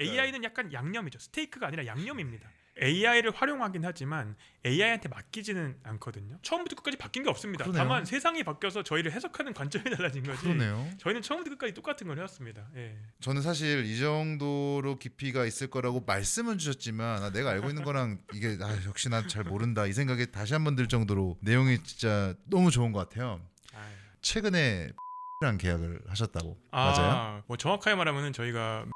AI는 약간 양념이죠. 스테이크가 아니라 양념입니다. AI를 활용하긴 하지만 AI한테 맡기지는 않거든요. 처음부터 끝까지 바뀐 게 없습니다. 그러네요. 다만 세상이 바뀌어서 저희를 해석하는 관점이 달라진 거지. 그러네요. 저희는 처음부터 끝까지 똑같은 걸 해왔습니다. 예. 저는 사실 이 정도로 깊이가 있을 거라고 말씀은 주셨지만 내가 알고 있는 거랑 이게 역시 난 잘 모른다 이 생각이 다시 한 번 들 정도로 내용이 진짜 너무 좋은 것 같아요. 아유. 최근에 랑 계약을 하셨다고 맞아요? 뭐 정확하게 말하면은 저희가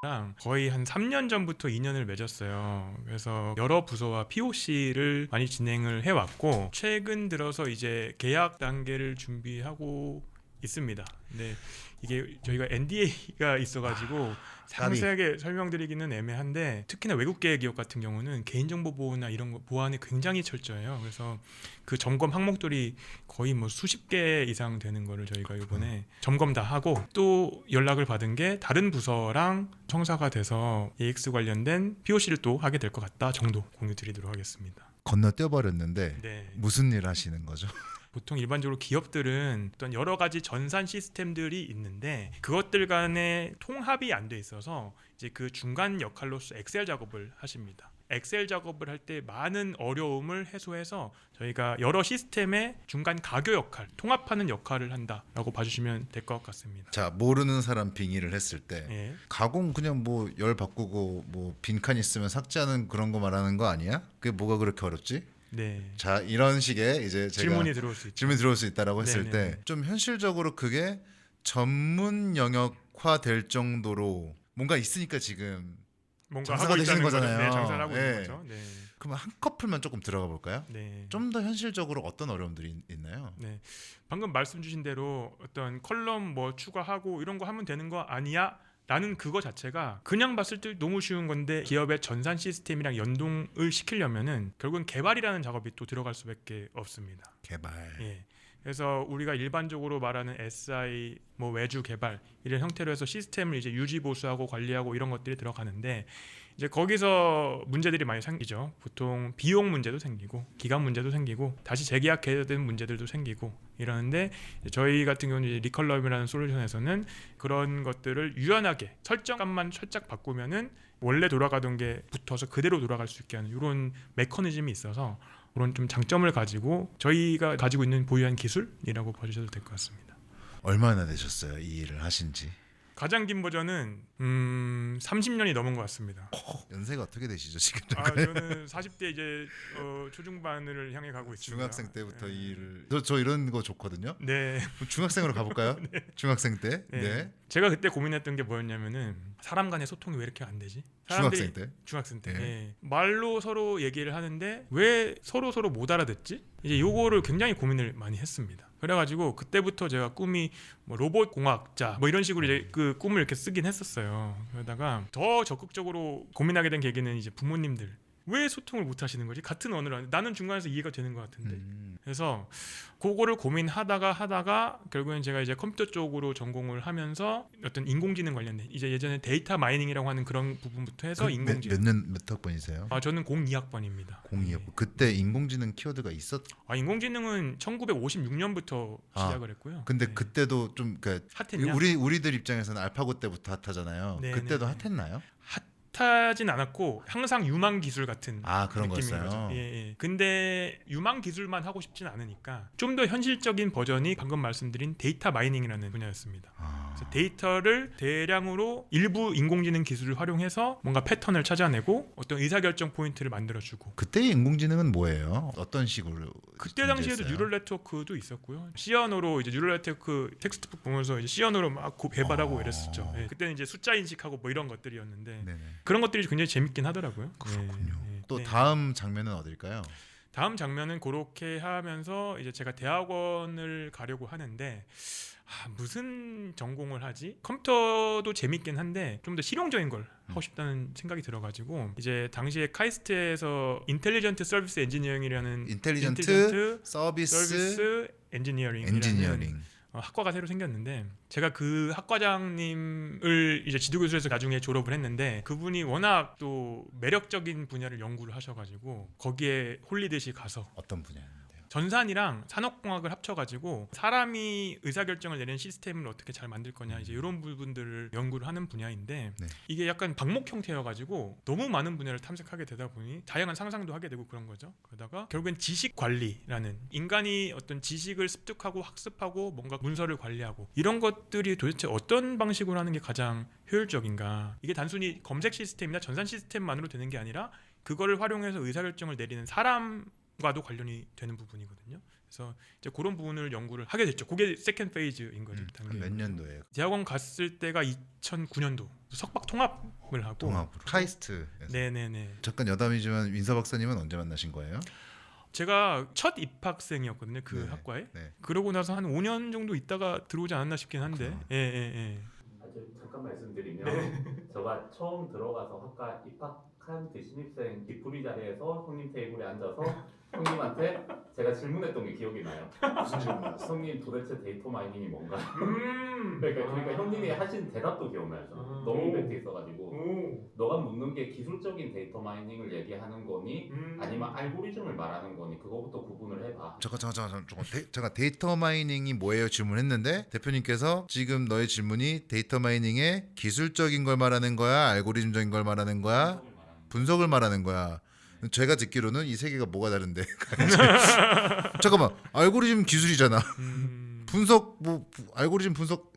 랑 거의 한 3년 전부터 인연을 맺었어요. 그래서 여러 부서와 POC를 많이 진행을 해왔고 최근 들어서 이제 계약 단계를 준비하고 있습니다. 근데 이게 저희가 NDA가 있어가지고 상세하게 설명드리기는 애매한데 특히나 외국계 기업 같은 경우는 개인정보 보호나 이런 거 보안이 굉장히 철저해요. 그래서 그 점검 항목들이 거의 뭐 수십 개 이상 되는 거를 저희가 이번에 점검 다 하고 또 연락을 받은 게 다른 부서랑 청사가 돼서 AX 관련된 POC를 또 하게 될 것 같다 정도 공유 드리도록 하겠습니다. 건너뛰어버렸는데 네. 무슨 일 하시는 거죠? 보통 일반적으로 기업들은 어떤 여러 가지 전산 시스템들이 있는데 그것들 간에 통합이 안 돼 있어서 이제 그 중간 역할로서 엑셀 작업을 하십니다. 엑셀 작업을 할 때 많은 어려움을 해소해서 저희가 여러 시스템의 중간 가교 역할, 통합하는 역할을 한다라고 봐주시면 될 것 같습니다. 자, 모르는 사람 빙의를 했을 때 예. 가공 그냥 뭐 열 바꾸고 뭐 빈칸 있으면 삭제하는 그런 거 말하는 거 아니야? 그게 뭐가 그렇게 어렵지? 네. 자, 이런 식의 이제 제가 질문이 들어올 수 있죠. 질문이 들어올 수 있다라고 했을 네네네. 때 좀 현실적으로 그게 전문 영역화 될 정도로 뭔가 있으니까 지금 뭔가 장사가 하고 되시는 있다는 거죠. 거잖아요. 네, 장사를 하고 네. 있는 거죠. 네. 그러면 한 커플만 조금 들어가 볼까요? 네. 좀 더 현실적으로 어떤 어려움들이 있나요? 네, 방금 말씀 주신 대로 어떤 컬럼 뭐 추가하고 이런 거 하면 되는 거 아니야? 라는 그거 자체가 그냥 봤을 때 너무 쉬운 건데 기업의 전산 시스템이랑 연동을 시키려면은 결국은 개발이라는 작업이 또 들어갈 수밖에 없습니다. 개발. 예. 그래서 우리가 일반적으로 말하는 SI 뭐 외주 개발 이런 형태로 해서 시스템을 이제 유지 보수하고 관리하고 이런 것들이 들어가는데 이제 거기서 문제들이 많이 생기죠. 보통 비용 문제도 생기고 기간 문제도 생기고 다시 재계약해야 되는 문제들도 생기고 이러는데 저희 같은 경우는 이제 리컬럼이라는 솔루션에서는 그런 것들을 유연하게 설정값만 살짝 바꾸면은 원래 돌아가던 게 붙어서 그대로 돌아갈 수 있게 하는 이런 메커니즘이 있어서 그런 좀 장점을 가지고 저희가 가지고 있는 보유한 기술이라고 봐주셔도 될 것 같습니다. 얼마나 되셨어요? 이 일을 하신지? 가장 긴 버전은 30년이 넘은 것 같습니다. 연세가 어떻게 되시죠 지금? 저는 40대 이제 초중반을 향해 가고 있습니다. 중학생 때부터 네. 이 일을 저 이런 거 좋거든요. 네. 중학생으로 가볼까요? 중학생 때. 네. 네. 제가 그때 고민했던 게 뭐였냐면은 사람 간의 소통이 왜 이렇게 안 되지? 중학생 때. 중학생 때. 네. 예. 말로 서로 얘기를 하는데 왜 서로 못 알아듣지? 이제 요거를 굉장히 고민을 많이 했습니다. 그래가지고 그때부터 제가 꿈이 뭐 로봇 공학자 뭐 이런 식으로 이제 그 꿈을 이렇게 쓰긴 했었어요. 그러다가 더 적극적으로 고민하게 된 계기는 이제 부모님들. 왜 소통을 못 하시는 거지? 같은 언어를 하는데 나는 중간에서 이해가 되는 것 같은데. 그래서 그거를 고민하다가 결국엔 제가 이제 컴퓨터 쪽으로 전공을 하면서 어떤 인공지능 관련된 이제 예전에 데이터 마이닝이라고 하는 그런 부분부터 해서 인공지능. 몇 학번이세요? 저는 02학번입니다. 02학번. 그때 인공지능 키워드가 있었. 인공지능은 1956년부터 시작을 했고요. 근데 네. 그때도 좀 핫했냐? 우리들 입장에서는 알파고 때부터 핫하잖아요. 네, 그때도 네, 네. 핫했나요? 핫하진 않았고 항상 유망 기술 같은 그런 느낌인 거였어요. 거죠. 예. 근데 유망 기술만 하고 싶진 않으니까 좀 더 현실적인 버전이 방금 말씀드린 데이터 마이닝이라는 분야였습니다. 그래서 데이터를 대량으로 일부 인공지능 기술을 활용해서 뭔가 패턴을 찾아내고 어떤 의사결정 포인트를 만들어주고. 그때 인공지능은 뭐예요? 어떤 식으로? 그때 당시에도 존재했어요? 뉴럴 네트워크도 있었고요. C언어로 이제 뉴럴 네트워크 텍스트북 보면서 이제 C언어로 막 개발하고 이랬었죠. 예. 그때는 이제 숫자 인식하고 뭐 이런 것들이었는데 네네. 그런 것들이 굉장히 재밌긴 하더라고요. 그렇군요. 예. 또 네. 다음 장면은 어딜까요? 다음 장면은 그렇게 하면서 이제 제가 대학원을 가려고 하는데 무슨 전공을 하지? 컴퓨터도 재밌긴 한데 좀 더 실용적인 걸 하고 싶다는 생각이 들어가지고 이제 당시에 카이스트에서 인텔리전트 서비스 엔지니어링이라는 인텔리전트 서비스 엔지니어링이라는 학과가 새로 생겼는데 제가 그 학과장님을 이제 지도교수에서 나중에 졸업을 했는데 그분이 워낙 또 매력적인 분야를 연구를 하셔가지고 거기에 홀리듯이 가서 어떤 분야였는데요? 전산이랑 산업공학을 합쳐가지고 사람이 의사결정을 내리는 시스템을 어떻게 잘 만들 거냐 이제 이런 부분들을 연구를 하는 분야인데 네. 이게 약간 방목 형태여가지고 너무 많은 분야를 탐색하게 되다 보니 다양한 상상도 하게 되고 그런 거죠. 그러다가 결국엔 지식 관리라는 인간이 어떤 지식을 습득하고 학습하고 뭔가 문서를 관리하고 이런 것들이 도대체 어떤 방식으로 하는 게 가장 효율적인가. 이게 단순히 검색 시스템이나 전산 시스템만으로 되는 게 아니라 그거를 활용해서 의사결정을 내리는 사람과도 관련이 되는 부분이거든요. 그래서 이제 그런 부분을 연구를 하게 됐죠. 그게 세컨드 페이지인 거죠. 몇 년도예요? 대학원 갔을 때가 2009년도 석박 통합을 하고 통합으로 카이스트. 네네네. 잠깐 여담이지만 민서 박사님은 언제 만나신 거예요? 제가 첫 입학생이었거든요. 그 네. 학과에. 네. 그러고 나서 한 5년 정도 있다가 들어오지 않았나 싶긴 한데. 그렇구나. 예. 잠깐 말씀드리면 제가 처음 들어가서 학과 입학한 그 신입생 뒷부리 자리에서 형님 테이블에 앉아서 형님한테 제가 질문했던 게 기억이 나요. 무슨 질문이었어요? 형님 도대체 데이터 마이닝이 뭔가? 그러니까 형님이 하신 대답도 기억나죠. 너무 임팩트 있어가지고 너가 묻는 게 기술적인 데이터 마이닝을 얘기하는 거니 아니면 알고리즘을 말하는 거니 그거부터 구분을 해봐. 잠깐. 제가 데이터 마이닝이 뭐예요 질문했는데 대표님께서 지금 너의 질문이 데이터 마이닝의 기술적인 걸 말하는 거야, 알고리즘적인 걸 말하는 거야, 분석을 말하는 거야. 제가 듣기로는 이 세 개가 뭐가 다른데? 잠깐만, 알고리즘 기술이잖아. 분석 알고리즘 분석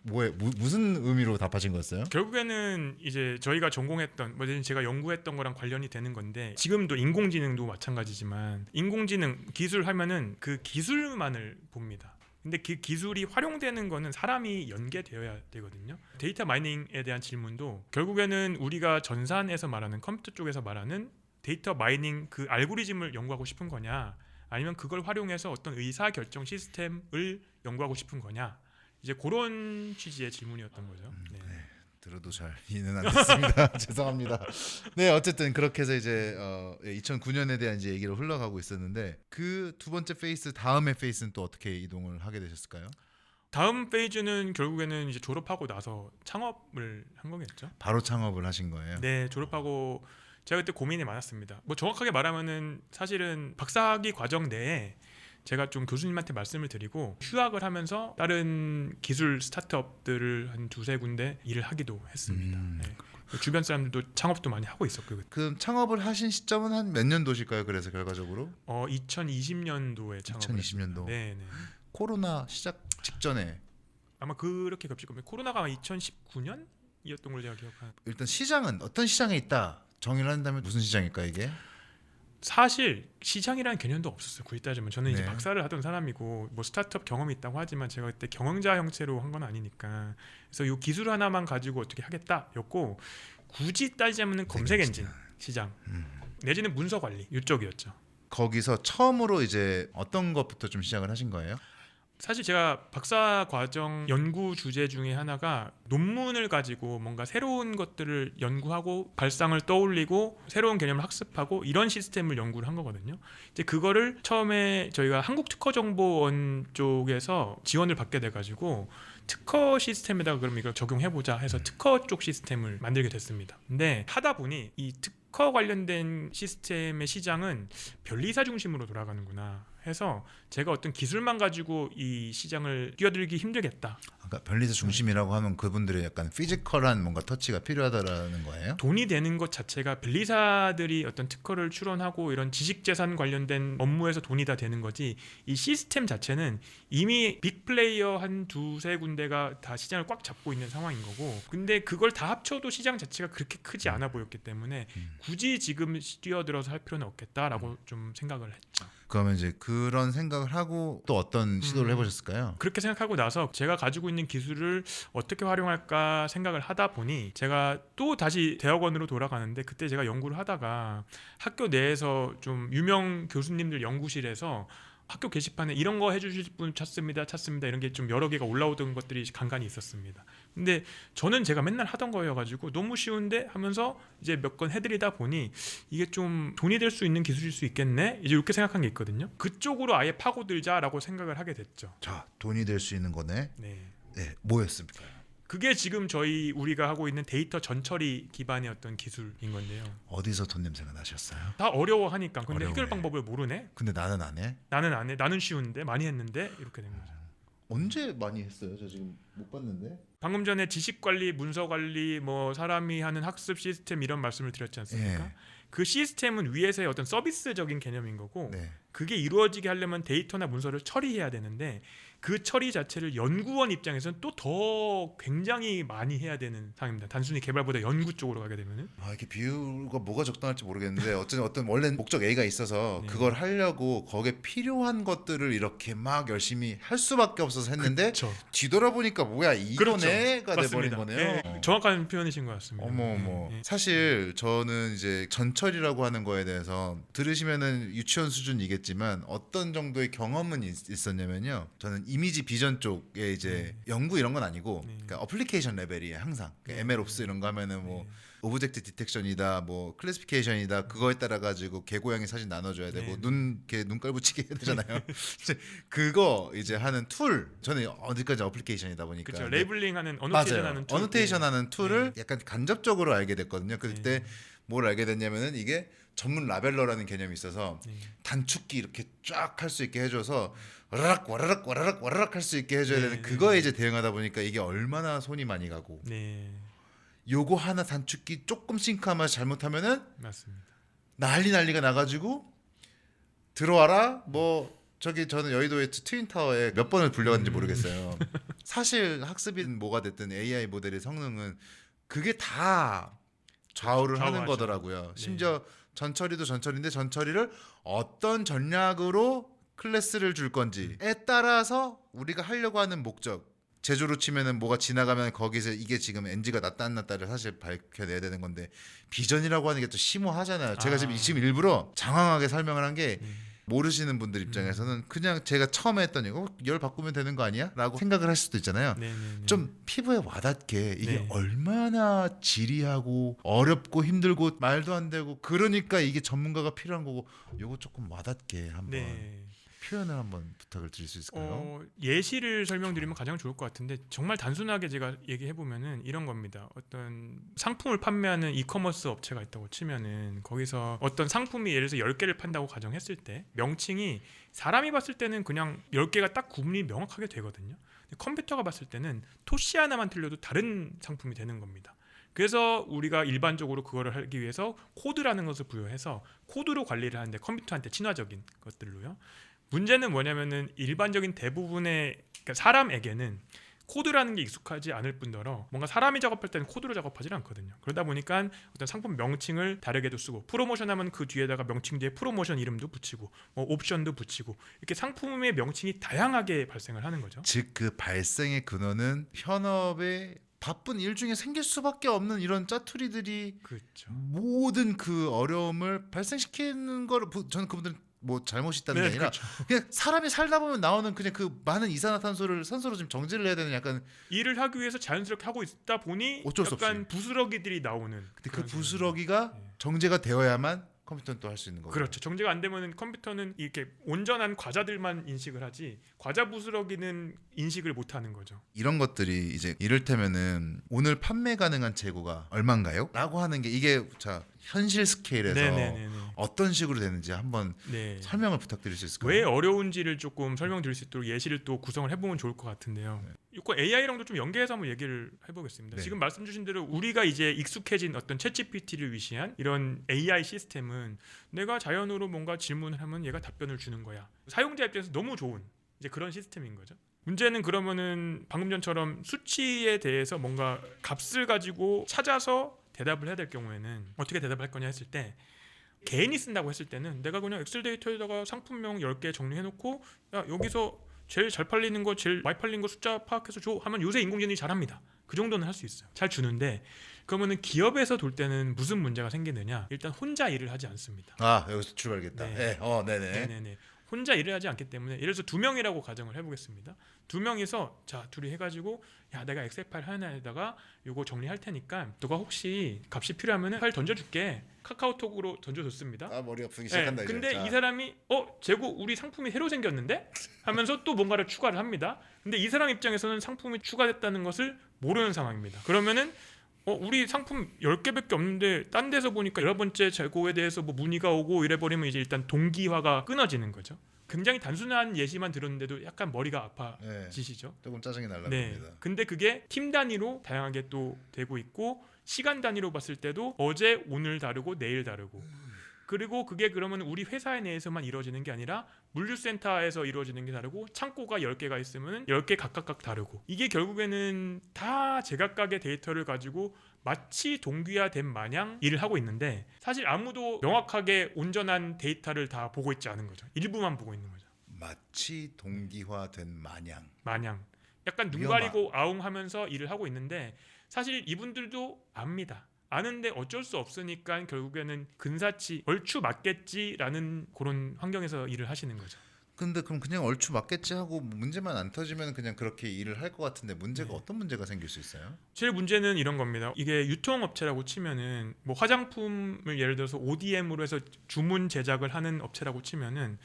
뭐에 무슨 의미로 답하신 거였어요? 결국에는 이제 저희가 전공했던 제가 연구했던 거랑 관련이 되는 건데 지금도 인공지능도 마찬가지지만 인공지능 기술 하면은 그 기술만을 봅니다. 근데 그 기술이 활용되는 거는 사람이 연계되어야 되거든요. 데이터 마이닝에 대한 질문도 결국에는 우리가 전산에서 말하는 컴퓨터 쪽에서 말하는 데이터 마이닝 그 알고리즘을 연구하고 싶은 거냐 아니면 그걸 활용해서 어떤 의사결정 시스템을 연구하고 싶은 거냐 이제 그런 취지의 질문이었던 거죠. 네. 들어도 잘 이해는 안 됐습니다. 죄송합니다. 네, 어쨌든 그렇게 해서 이제 2009년에 대한 이제 얘기를 흘러가고 있었는데 그 두 번째 페이스 다음의 페이스는 또 어떻게 이동을 하게 되셨을까요? 다음 페이지는 결국에는 이제 졸업하고 나서 창업을 한 거겠죠. 바로 창업을 하신 거예요? 네, 졸업하고 제가 그때 고민이 많았습니다. 뭐 정확하게 말하면은 사실은 박사학위 과정 내에 제가 좀 교수님한테 말씀을 드리고 휴학을 하면서 다른 기술 스타트업들을 한 두세 군데 일을 하기도 했습니다. 네. 주변 사람들도 창업도 많이 하고 있었고. 그럼 창업을 하신 시점은 한 몇 년도실까요? 그래서 결과적으로 2020년도에 창업을 2020년도. 네. 코로나 시작 직전에 아마 그렇게 겹칠 겁니다. 코로나가 아마 2019년이었던 걸 제가 기억하는. 일단 시장은 어떤 시장에 있다 정의를 한다면 무슨 시장일까 이게? 사실 시장이라는 개념도 없었어요. 굳이 따지면 저는 이제 네. 박사를 하던 사람이고 뭐 스타트업 경험이 있다고 하지만 제가 그때 경영자 형태로 한 건 아니니까 그래서 이 기술 하나만 가지고 어떻게 하겠다였고 굳이 따지자면 검색 엔진 시장 내지는 문서 관리 이쪽이었죠. 거기서 처음으로 이제 어떤 것부터 좀 시작을 하신 거예요? 사실 제가 박사 과정 연구 주제 중에 하나가 논문을 가지고 뭔가 새로운 것들을 연구하고 발상을 떠올리고 새로운 개념을 학습하고 이런 시스템을 연구를 한 거거든요. 이제 그거를 처음에 저희가 한국특허정보원 쪽에서 지원을 받게 돼가지고 특허 시스템에다가 그럼 이걸 적용해보자 해서 특허 쪽 시스템을 만들게 됐습니다. 근데 하다 보니 이 특허 관련된 시스템의 시장은 변리사 중심으로 돌아가는구나 해서 제가 어떤 기술만 가지고 이 시장을 뛰어들기 힘들겠다. 그러니까 변리사 중심이라고 하면 그분들의 약간 피지컬한 뭔가 터치가 필요하다라는 거예요? 돈이 되는 것 자체가 변리사들이 어떤 특허를 출원하고 이런 지식재산 관련된 업무에서 돈이 다 되는 거지 이 시스템 자체는 이미 빅플레이어 한 두세 군데가 다 시장을 꽉 잡고 있는 상황인 거고 근데 그걸 다 합쳐도 시장 자체가 그렇게 크지 않아 보였기 때문에 굳이 지금 뛰어들어서 할 필요는 없겠다라고 좀 생각을 했죠. 그러면 이제 그런 생각을 하고 또 어떤 시도를 해보셨을까요? 그렇게 생각하고 나서 제가 가지고 있는 기술을 어떻게 활용할까 생각을 하다 보니 제가 또 다시 대학원으로 돌아가는데 그때 제가 연구를 하다가 학교 내에서 좀 유명 교수님들 연구실에서 학교 게시판에 이런 거 해주실 분 찾습니다 이런 게 좀 여러 개가 올라오던 것들이 간간히 있었습니다. 근데 저는 제가 맨날 하던 거여가지고 너무 쉬운데 하면서 이제 몇 건 해드리다 보니 이게 좀 돈이 될 수 있는 기술일 수 있겠네 이제 이렇게 생각한 게 있거든요. 그쪽으로 아예 파고들자라고 생각을 하게 됐죠. 자, 돈이 될 수 있는 거네. 네. 네, 뭐였습니까? 그게 지금 우리가 하고 있는 데이터 전처리 기반의 어떤 기술인 건데요. 어디서 돈 냄새가 나셨어요? 다 어려워하니까. 근데 어려워해. 해결 방법을 모르네. 근데 나는 안 해. 나는 안 해. 나는 쉬운데 많이 했는데 이렇게 된 거죠. 언제 많이 했어요? 저 지금 못 봤는데. 방금 전에 지식 관리, 문서 관리, 뭐 사람이 하는 학습 시스템 이런 말씀을 드렸지 않습니까? 예. 그 시스템은 위에서의 어떤 서비스적인 개념인 거고 네. 그게 이루어지게 하려면 데이터나 문서를 처리해야 되는데 그 처리 자체를 연구원 입장에서는 또 더 굉장히 많이 해야 되는 상황입니다. 단순히 개발보다 연구 쪽으로 가게 되면은 이렇게 비유가 뭐가 적당할지 모르겠는데 어떤 원래 목적 A가 있어서 네. 그걸 하려고 거기에 필요한 것들을 이렇게 막 열심히 할 수밖에 없어서 했는데 그렇죠. 뒤돌아보니까 뭐야 이거네가 그렇죠. 돼버린 맞습니다. 거네요. 예, 정확한 표현이신 것 같습니다. 어머. 예, 예. 사실 저는 이제 전철이라고 하는 거에 대해서 들으시면은 유치원 수준이겠지만 어떤 정도의 경험은 있었냐면요. 저는 이미지 비전 쪽에 이제 연구 이런 건 아니고 네. 그러니까 어플리케이션 레벨이에요 항상. 그러니까 MLOps 이런 거 하면은 뭐 오브젝트 디텍션이다, 뭐 클래시피케이션이다, 그거에 따라 가지고 개고양이 사진 나눠줘야 되고 네. 이렇게 눈깔 붙이게 해야 되잖아요. 이제 그거 이제 하는 툴, 저는 어디까지 어플리케이션이다 보니까. 그렇죠. 근데 레이블링하는 맞아요. 어노테이션하는 툴. 어노테이션하는 툴을 약간 간접적으로 알게 됐거든요. 그때 네. 뭘 알게 됐냐면은 이게 전문 라벨러라는 개념이 있어서 네. 단축키 이렇게 쫙 할 수 있게 해줘서 와라락 와라락 와라락 와라락 할 수 있게 해줘야 네, 되는 네, 그거에 네. 이제 대응하다 보니까 이게 얼마나 손이 많이 가고 네, 요거 하나 단축키 조금 싱크하면서 잘못하면은 맞습니다. 난리가 나가지고 들어와라 뭐 저기 저는 여의도의 트윈타워에 몇 번을 불려갔는지 모르겠어요. 사실 학습이든 뭐가 됐든 AI 모델의 성능은 그게 다 좌우를 하는 좌우하죠. 거더라고요. 네. 심지어 전처리도 전처리인데 전처리를 어떤 전략으로 클래스를 줄 건지에 따라서 우리가 하려고 하는 목적 제조로 치면은 뭐가 지나가면 거기서 이게 지금 NG가 났다 안 났다를 사실 밝혀내야 되는 건데 비전이라고 하는 게 또 심오하잖아요. 제가 지금 일부러 장황하게 설명을 한 게 모르시는 분들 입장에서는 그냥 제가 처음에 했더니 열 바꾸면 되는 거 아니야? 라고 생각을 할 수도 있잖아요. 네, 네, 네. 좀 피부에 와닿게 이게 네. 얼마나 지리하고 어렵고 힘들고 말도 안 되고 그러니까 이게 전문가가 필요한 거고 요거 조금 와닿게 한번 네. 표현을 한번 부탁을 드릴 수 있을까요? 예시를 설명드리면 가장 좋을 것 같은데 정말 단순하게 제가 얘기해 보면은 이런 겁니다. 어떤 상품을 판매하는 이커머스 업체가 있다고 치면은 거기서 어떤 상품이 예를 들어서 10개를 판다고 가정했을 때 명칭이 사람이 봤을 때는 그냥 10개가 딱 구분이 명확하게 되거든요. 근데 컴퓨터가 봤을 때는 토시 하나만 틀려도 다른 상품이 되는 겁니다. 그래서 우리가 일반적으로 그거를 하기 위해서 코드라는 것을 부여해서 코드로 관리를 하는데 컴퓨터한테 친화적인 것들로요. 문제는 뭐냐면은 일반적인 대부분의 그러니까 사람에게는 코드라는 게 익숙하지 않을 뿐더러 뭔가 사람이 작업할 때는 코드로 작업하지 않거든요. 그러다 보니까 어떤 상품 명칭을 다르게도 쓰고 프로모션하면 그 뒤에다가 명칭 뒤에 프로모션 이름도 붙이고 뭐 옵션도 붙이고 이렇게 상품의 명칭이 다양하게 발생을 하는 거죠. 즉 그 발생의 근원은 현업의 바쁜 일 중에 생길 수밖에 없는 이런 짜투리들이 그렇죠. 모든 그 어려움을 발생시키는 거를 저는 그분들은 뭐 잘못이 있다는 게 네, 아니라 그렇죠. 그냥 사람이 살다 보면 나오는 그냥 그 많은 이산화탄소를 산소로 좀 정지를 해야 되는 약간 일을 하기 위해서 자연스럽게 하고 있다 보니 어쩔 수 약간 없이. 부스러기들이 나오는. 근데 그 그런 부스러기가 네. 정제가 되어야만 컴퓨터는 또 할 수 있는 거고. 그렇죠. 정제가 안 되면은 컴퓨터는 이렇게 온전한 과자들만 인식을 하지 과자 부스러기는 인식을 못 하는 거죠. 이런 것들이 이제 이를테면은 오늘 판매 가능한 재고가 얼마인가요? 라고 하는 게 이게 자 현실 스케일에서 네네네네. 어떤 식으로 되는지 한번 네. 설명을 부탁드릴 수 있을까요? 왜 어려운지를 조금 설명드릴 수 있도록 예시를 또 구성을 해보면 좋을 것 같은데요. 이거 AI랑도 좀 연계해서 한번 얘기를 해보겠습니다. 네. 지금 말씀 주신 대로 우리가 이제 익숙해진 어떤 챗GPT를 위시한 이런 AI 시스템은 내가 자연으로 뭔가 질문을 하면 얘가 답변을 주는 거야. 사용자 입장에서 너무 좋은 이제 그런 시스템인 거죠. 문제는 그러면은 방금 전처럼 수치에 대해서 뭔가 값을 가지고 찾아서 대답을 해야 될 경우에는 어떻게 대답을 할 거냐 했을 때 개인이 쓴다고 했을 때는 내가 그냥 엑셀 데이터에다가 상품명 10개 정리해놓고 야 여기서 제일 잘 팔리는 거 제일 많이 팔린 거 숫자 파악해서 줘 하면 요새 인공지능이 잘합니다. 그 정도는 할 수 있어요. 잘 주는데 그러면은 기업에서 돌 때는 무슨 문제가 생기느냐? 일단 혼자 일을 하지 않습니다. 아 여기서 출발하겠다. 네. 네. 네네. 네네네. 혼자 일을 하지 않기 때문에 예를 들어서 2명이라고 가정을 해보겠습니다. 2명이서 자 둘이 해가지고 야 내가 엑셀 파일 하나에다가 요거 정리할 테니까 너가 혹시 값이 필요하면 파일 던져줄게. 카카오톡으로 던져줬습니다. 아 머리 아프기 시작한다. 이제. 근데 자. 이 사람이 재고 우리 상품이 새로 생겼는데 하면서 또 뭔가를 추가를 합니다. 근데 이 사람 입장에서는 상품이 추가됐다는 것을 모르는 상황입니다. 그러면은 우리 상품 10개밖에 없는데 딴 데서 보니까 11번째 재고에 대해서 뭐 문의가 오고 이래버리면 이제 일단 동기화가 끊어지는 거죠. 굉장히 단순한 예시만 들었는데도 약간 머리가 아파지시죠? 조금 짜증이 네. 날라갑니다. 근데 그게 팀 단위로 다양하게 또 되고 있고 시간 단위로 봤을 때도 어제 오늘 다르고 내일 다르고 그리고 그게 그러면 우리 회사 내에서만 이루어지는 게 아니라 물류센터에서 이루어지는 게 다르고 창고가 10개가 있으면 10개 각각 다르고 이게 결국에는 다 제각각의 데이터를 가지고 마치 동기화된 마냥 일을 하고 있는데 사실 아무도 명확하게 온전한 데이터를 다 보고 있지 않은 거죠. 일부만 보고 있는 거죠. 마치 동기화된 마냥 약간 눈 위험하- 가리고 아웅하면서 일을 하고 있는데 사실 이분들도 압니다. 아는데 어쩔 수 없으니까 결국에는 근사치 얼추 맞겠지라는 그런 환경에서 일을 하시는 거죠. 근데 그럼 그냥 얼추 맞겠지 하고 문제만 안 터지면 그냥 그렇게 일을 할 것 같은데 문제가 네. 어떤 문제가 생길 수 있어요? 제일 문제는 이런 겁니다. 이게 유통업체라고 치면은 뭐 화장품을 예를 들어서 ODM으로 해서 주문 제작을 하는 업체라고 치면은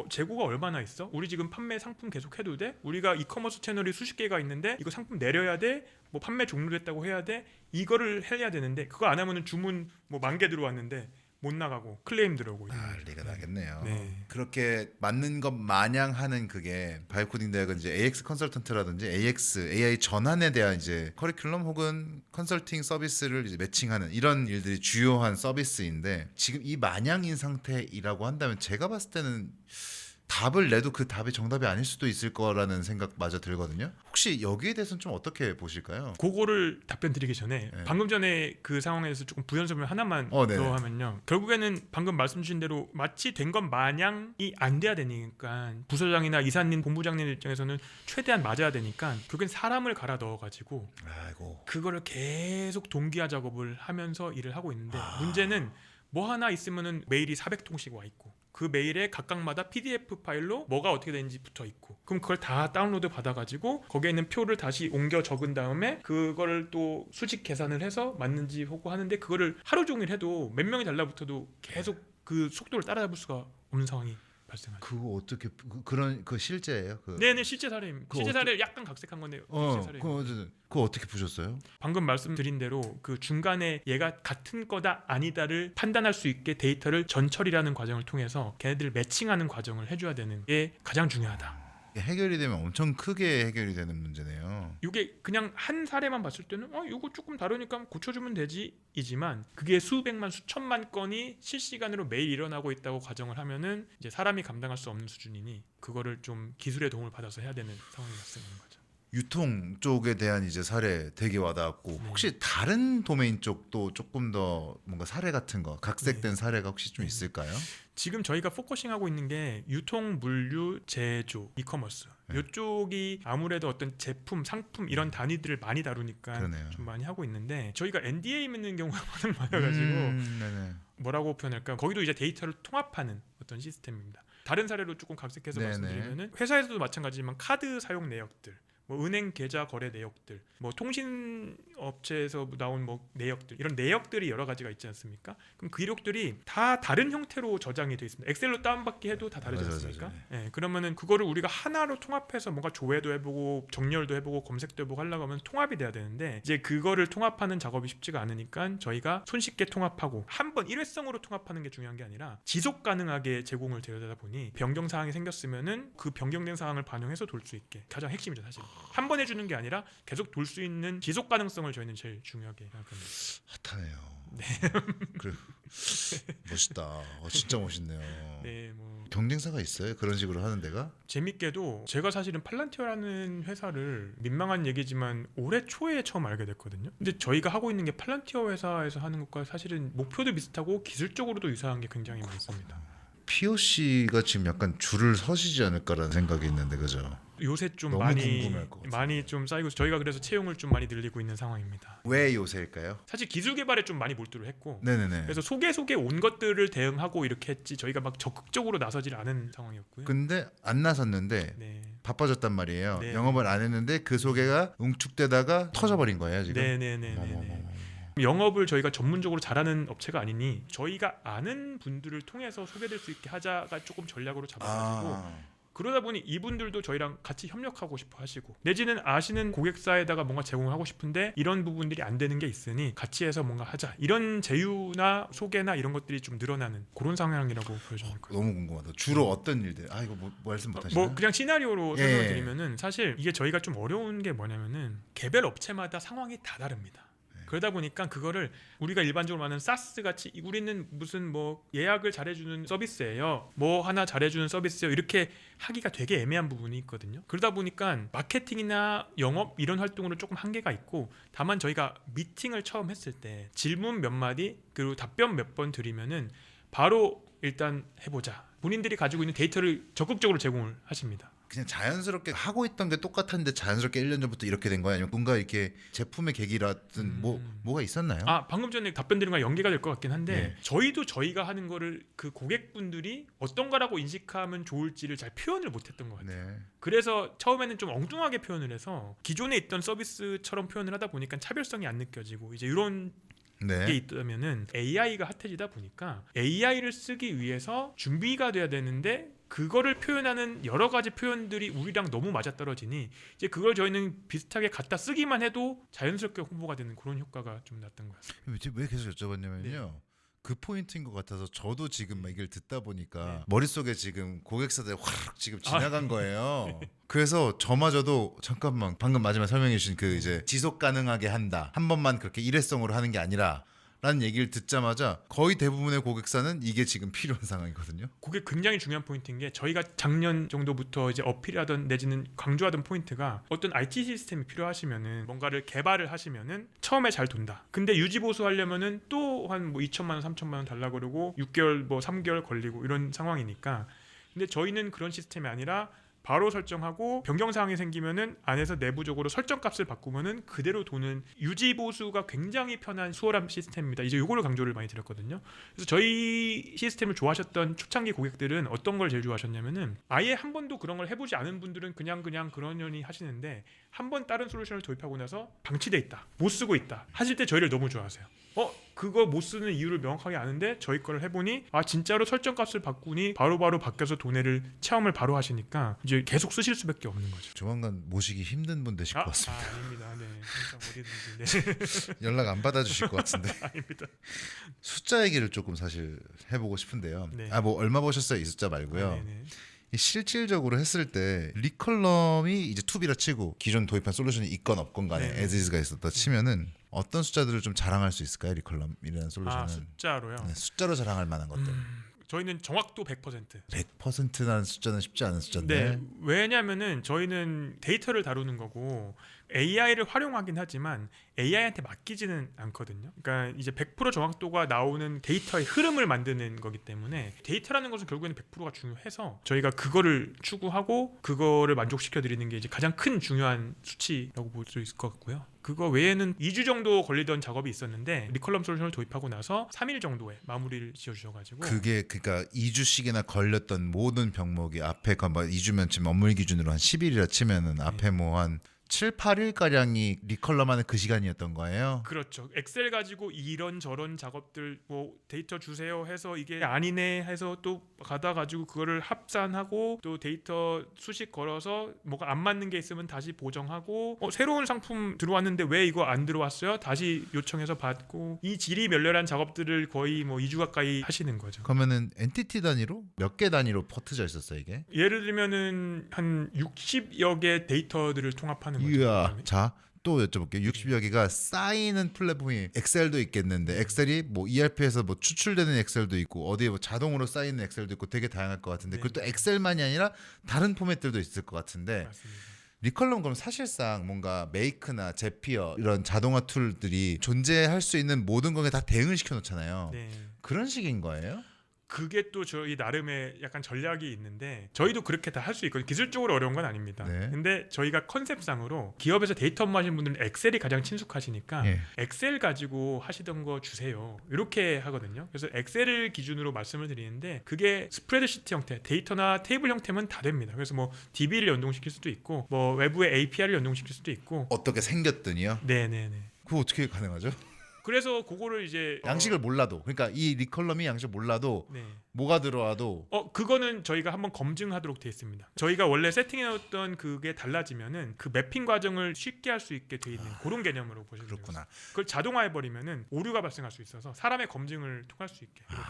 재고가 얼마나 있어? 우리 지금 판매 상품 계속 해도 돼? 우리가 이커머스 채널이 수십 개가 있는데 이거 상품 내려야 돼? 뭐 판매 종료됐다고 해야 돼? 이거를 해야 되는데 그거 안 하면은 주문 뭐 10,000개 들어왔는데 못 나가고 클레임 들어오고 난리가 나겠네요. 네. 그렇게 맞는 것 마냥 하는 그게 바이오코딩 대학은 이제 AX 컨설턴트라든지 AX AI 전환에 대한 이제 커리큘럼 혹은 컨설팅 서비스를 이제 매칭하는 이런 일들이 주요한 서비스인데 지금 이 마냥인 상태이라고 한다면 제가 봤을 때는 답을 내도 그 답이 정답이 아닐 수도 있을 거라는 생각마저 들거든요. 혹시 여기에 대해서는 좀 어떻게 보실까요? 그거를 답변 드리기 전에 네. 방금 전에 그 상황에서 조금 부연 설명 하나만 네네. 더 하면요. 결국에는 방금 말씀 주신 대로 마치 된 것 마냥이 안 돼야 되니까 부서장이나 이사님, 본부장님 입장에서는 최대한 맞아야 되니까 결국엔 사람을 갈아 넣어가지고 아이고. 그거를 계속 동기화 작업을 하면서 일을 하고 있는데 문제는 뭐 하나 있으면은 메일이 400통씩 와 있고 그 메일에 각각마다 PDF 파일로 뭐가 어떻게 되는지 붙어 있고 그럼 그걸 다 다운로드 받아가지고 거기에 있는 표를 다시 옮겨 적은 다음에 그거를 또 수직 계산을 해서 맞는지 보고 하는데 그거를 하루 종일 해도 몇 명이 달라붙어도 계속 그 속도를 따라잡을 수가 없는 상황이 발생하죠. 그거 어떻게 그런 그 실제예요? 그 네네 실제 사례입니다. 그거 실제 사례 약간 각색한 건데 실제 사례. 그거 어떻게 보셨어요? 방금 말씀드린 대로 그 중간에 얘가 같은 거다 아니다를 판단할 수 있게 데이터를 전처리라는 과정을 통해서 걔네들을 매칭하는 과정을 해줘야 되는 게 가장 중요하다. 해결이 되면 엄청 크게 해결이 되는 문제네요. 이게 그냥 한 사례만 봤을 때는 이거 조금 다르니까 고쳐주면 되지이지만 그게 수백만 수천만 건이 실시간으로 매일 일어나고 있다고 가정을 하면은 이제 사람이 감당할 수 없는 수준이니 그거를 좀 기술의 도움을 받아서 해야 되는 상황이 발생하는 거죠. 유통 쪽에 대한 이제 사례 되게 와닿았고 혹시 다른 도메인 쪽도 조금 더 뭔가 사례 같은 거 각색된 사례가 혹시 좀 있을까요? 지금 저희가 포커싱하고 있는 게 유통, 물류, 제조, 이커머스 이쪽이 아무래도 어떤 제품, 상품 이런 단위들을 많이 다루니까 그러네요. 좀 많이 하고 있는데 저희가 NDA 맺는 경우가 많아가지고 네네. 뭐라고 표현할까? 거기도 이제 데이터를 통합하는 어떤 시스템입니다. 다른 사례로 조금 각색해서 네네. 말씀드리면은 회사에서도 마찬가지지만 카드 사용 내역들, 뭐 은행 계좌 거래 내역들, 뭐 통신 업체에서 나온 뭐 내역들 이런 내역들이 여러 가지가 있지 않습니까? 그럼 그 이력들이 다 다른 형태로 저장이 되어 있습니다. 엑셀로 다운받기 해도 다 다르지 맞아, 않습니까? 맞아. 예, 그러면은 그거를 우리가 하나로 통합해서 뭔가 조회도 해보고 정렬도 해보고 검색도 해보고 하려고 하면 통합이 돼야 되는데 이제 그거를 통합하는 작업이 쉽지가 않으니까 저희가 손쉽게 통합하고 한 번 일회성으로 통합하는 게 중요한 게 아니라 지속 가능하게 제공을 드려다 보니 변경 사항이 생겼으면은 그 변경된 사항을 반영해서 돌 수 있게 가장 핵심이죠 사실. 한 번 해주는 게 아니라 계속 돌 수 있는 지속 가능성을 저희는 제일 중요하게 생각합니다. 핫하네요. 그래. 멋있다. 진짜 멋있네요. 네, 뭐 경쟁사가 있어요? 그런 식으로 하는 데가? 재밌게도 제가 사실은 팔란티어라는 회사를 민망한 얘기지만 올해 초에 처음 알게 됐거든요. 근데 저희가 하고 있는 게 팔란티어 회사에서 하는 것과 사실은 목표도 비슷하고 기술적으로도 유사한 게 굉장히 많습니다. POC가 지금 약간 줄을 서시지 않을까라는 생각이 있는데 그죠? 요새 좀 너무 많이 궁금할 것 같은데. 많이 좀 쌓이고 저희가 그래서 채용을 좀 많이 늘리고 있는 상황입니다. 왜 요새일까요? 사실 기술 개발에 좀 많이 몰두를 했고 네네네. 그래서 속에 온 것들을 대응하고 이렇게 했지 저희가 막 적극적으로 나서질 않은 상황이었고요. 근데 안 나섰는데 네. 바빠졌단 말이에요. 네. 영업을 안 했는데 그 소개가 응축되다가 터져버린 거예요 지금. 네네네네. 어머머머. 영업을 저희가 전문적으로 잘하는 업체가 아니니 저희가 아는 분들을 통해서 소개될 수 있게 하자가 조금 전략으로 잡아가지고 그러다 보니 이분들도 저희랑 같이 협력하고 싶어 하시고 내지는 아시는 고객사에다가 뭔가 제공을 하고 싶은데 이런 부분들이 안 되는 게 있으니 같이 해서 뭔가 하자. 이런 제휴나 소개나 이런 것들이 좀 늘어나는 그런 상황이라고 보여져요. 너무 궁금하다. 주로 어떤 일들? 이거 뭐 말씀 못 하시나요? 뭐 그냥 시나리오로 예. 설명을 드리면은 사실 이게 저희가 좀 어려운 게 뭐냐면은 개별 업체마다 상황이 다 다릅니다. 그러다 보니까 그거를 우리가 일반적으로 말하는 사스 같이 우리는 무슨 뭐 예약을 잘해주는 서비스예요, 뭐 하나 잘해주는 서비스예요, 이렇게 하기가 되게 애매한 부분이 있거든요. 그러다 보니까 마케팅이나 영업 이런 활동으로 조금 한계가 있고, 다만 저희가 미팅을 처음 했을 때 질문 몇 마디 그리고 답변 몇 번 드리면은 바로 일단 해보자, 본인들이 가지고 있는 데이터를 적극적으로 제공을 하십니다. 그냥 자연스럽게 하고 있던 게 똑같았는데 자연스럽게 1년 전부터 이렇게 된 거야? 아니면 뭔가 이렇게 제품의 계기라든 뭐가 있었나요? 방금 전에 답변 드린 거랑 연계가 될 것 같긴 한데 네. 저희도 저희가 하는 거를 그 고객분들이 어떤 거라고 인식하면 좋을지를 잘 표현을 못했던 것 같아요. 네. 그래서 처음에는 좀 엉뚱하게 표현을 해서 기존에 있던 서비스처럼 표현을 하다 보니까 차별성이 안 느껴지고, 이제 이런 게 네. 있다면은 AI가 핫해지다 보니까 AI를 쓰기 위해서 준비가 돼야 되는데 그거를 표현하는 여러 가지 표현들이 우리랑 너무 맞아떨어지니 이제 그걸 저희는 비슷하게 갖다 쓰기만 해도 자연스럽게 홍보가 되는 그런 효과가 좀 났던 것 같습니다. 왜 계속 여쭤봤냐면요. 네. 그 포인트인 것 같아서 저도 지금 막 이걸 듣다 보니까 머릿속에 지금 고객사들 확 지금 지나간 거예요. 그래서 저마저도 잠깐만, 방금 마지막에 설명해 주신 그 이제 지속 가능하게 한다, 한 번만 그렇게 일회성으로 하는 게 아니라 라는 얘기를 듣자마자 거의 대부분의 고객사는 이게 지금 필요한 상황이거든요. 그게 굉장히 중요한 포인트인 게, 저희가 작년 정도부터 이제 어필하던 내지는 강조하던 포인트가, 어떤 IT 시스템이 필요하시면은 뭔가를 개발을 하시면은 처음에 잘 돈다. 근데 유지 보수하려면은 또 한 뭐 2천만 원, 3천만 원 달라 그러고 6개월 뭐 3개월 걸리고 이런 상황이니까. 근데 저희는 그런 시스템이 아니라 바로 설정하고 변경 사항이 생기면은 안에서 내부적으로 설정 값을 바꾸면은 그대로 도는 유지 보수가 굉장히 편한 수월한 시스템입니다. 이제 요거를 강조를 많이 드렸거든요. 그래서 저희 시스템을 좋아하셨던 초창기 고객들은 어떤 걸 제일 좋아하셨냐면은, 아예 한 번도 그런 걸 해보지 않은 분들은 그냥 그러려니 하시는데, 한 번 다른 솔루션을 도입하고 나서 방치돼 있다, 못 쓰고 있다 하실 때 저희를 너무 좋아하세요. 그거 못 쓰는 이유를 명확하게 아는데 저희 거를 해보니 진짜로 설정 값을 바꾸니 바로바로 바뀌어서 도내를 체험을 바로 하시니까 이제 계속 쓰실 수밖에 없는 거죠. 조만간 모시기 힘든 분 되실 것 같습니다. 아닙니다. 네, 항상 어디든지. 네. 연락 안 받아주실 것 같은데. 아닙니다. 숫자 얘기를 조금 사실 해보고 싶은데요. 네. 뭐 얼마 버셨어요 이 숫자 말고요. 네네. 이 실질적으로 했을 때 리컬럼이 이제 투비라 치고 기존 도입한 솔루션이 있건 없건 간에 네. 에즈이즈가 있었다 치면은 어떤 숫자들을 좀 자랑할 수 있을까요? 리컬럼이라는 솔루션은 숫자로요. 네, 숫자로 자랑할 만한 것들. 저희는 정확도 100%. 100%라는 숫자는 쉽지 않은 숫자인데. 네. 왜냐면은 저희는 데이터를 다루는 거고 AI를 활용하긴 하지만 AI한테 맡기지는 않거든요. 그러니까 이제 100% 정확도가 나오는 데이터의 흐름을 만드는 거기 때문에 데이터라는 것은 결국에는 100%가 중요해서 저희가 그거를 추구하고 그거를 만족시켜 드리는 게 이제 가장 큰 중요한 수치라고 볼 수 있을 것 같고요. 그거 외에는 2주 정도 걸리던 작업이 있었는데 리컬럼 솔루션을 도입하고 나서 3일 정도에 마무리를 지어주셔가지고. 그게 그러니까 2주씩이나 걸렸던 모든 병목이 앞에 뭐 2주면 지금 업무 기준으로 한 10일이라 치면은 앞에 뭐 한 7, 8일 가량이 리컬럼하는 그 시간이었던 거예요. 그렇죠. 엑셀 가지고 이런 저런 작업들 뭐 데이터 주세요 해서 이게 아니네 해서 또 가다 가지고 그거를 합산하고 또 데이터 수식 걸어서 뭐가 안 맞는 게 있으면 다시 보정하고 새로운 상품 들어왔는데 왜 이거 안 들어왔어요? 다시 요청해서 받고, 이 질이 멸렬한 작업들을 거의 뭐 2주 가까이 하시는 거죠. 그러면은 엔티티 단위로 몇 개 단위로 퍼트져 있었어요 이게? 예를 들면은 한 60여 개 데이터들을 통합하는 거죠. 이야. 자, 또 여쭤볼게요. 60여 개가 쌓이는 플랫폼이 엑셀도 있겠는데 엑셀이 뭐 ERP에서 뭐 추출되는 엑셀도 있고 어디에 뭐 자동으로 쌓이는 엑셀도 있고 되게 다양할 것 같은데, 네. 그것도 엑셀만이 아니라 다른 포맷들도 있을 것 같은데, 맞습니다. 리컬럼 그럼 사실상 뭔가 메이크나 제피어 이런 자동화 툴들이 존재할 수 있는 모든 거에 다 대응을 시켜 놓잖아요. 네. 그런 식인 거예요? 그게 또 저희 나름의 약간 전략이 있는데, 저희도 그렇게 다 할 수 있거든요. 기술적으로 어려운 건 아닙니다. 네. 근데 저희가 컨셉상으로 기업에서 데이터 업무하시는 분들은 엑셀이 가장 친숙하시니까 예. 엑셀 가지고 하시던 거 주세요, 이렇게 하거든요. 그래서 엑셀을 기준으로 말씀을 드리는데 그게 스프레드시트 형태, 데이터나 테이블 형태면 다 됩니다. 그래서 뭐 DB를 연동시킬 수도 있고 뭐 외부의 API를 연동시킬 수도 있고. 어떻게 생겼더니요? 네네네. 그거 어떻게 가능하죠? 그래서 그거를 이제 양식을 몰라도, 그러니까 이 리컬럼이 양식을 몰라도 네. 뭐가 들어와도 그거는 저희가 한번 검증하도록 돼 있습니다. 저희가 원래 세팅해놨던 그게 달라지면은 그 매핑 과정을 쉽게 할 수 있게 돼 있는 그런 개념으로 보시면 돼요. 그렇구나. 그걸 자동화해 버리면은 오류가 발생할 수 있어서 사람의 검증을 통할 수 있게 이렇게